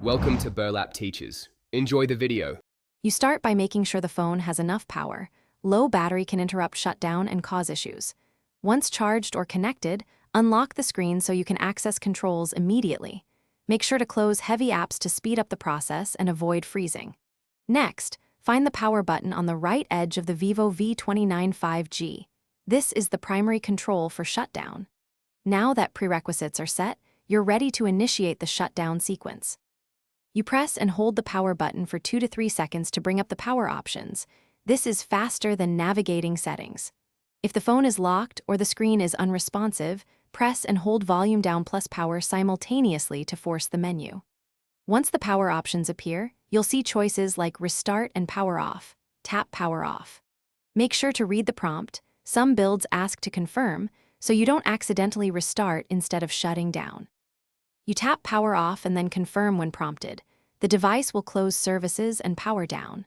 Welcome to Burlap Teachers. Enjoy the video. You start by making sure the phone has enough power. Low battery can interrupt shutdown and cause issues. Once charged or connected, unlock the screen so you can access controls immediately. Make sure to close heavy apps to speed up the process and avoid freezing. Next, find the power button on the right edge of the Vivo V29 5G. This is the primary control for shutdown. Now that prerequisites are set, you're ready to initiate the shutdown sequence. You press and hold the power button for 2 to 3 seconds to bring up the power options. This is faster than navigating settings. If the phone is locked or the screen is unresponsive, press and hold volume down plus power simultaneously to force the menu. Once the power options appear, you'll see choices like restart and power off. Tap power off. Make sure to read the prompt. Some builds ask to confirm, so you don't accidentally restart instead of shutting down. You tap power off and then confirm when prompted. The device will close services and power down.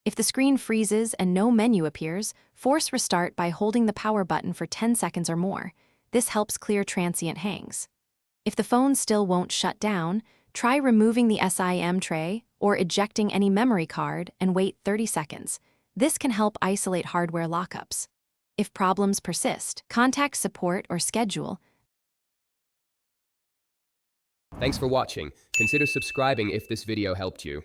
If the screen freezes and no menu appears, force restart by holding the power button for 10 seconds or more. This helps clear transient hangs. If the phone still won't shut down, try removing the SIM tray or ejecting any memory card and wait 30 seconds. This can help isolate hardware lockups. If problems persist, contact support or schedule. Thanks for watching. Consider subscribing if this video helped you.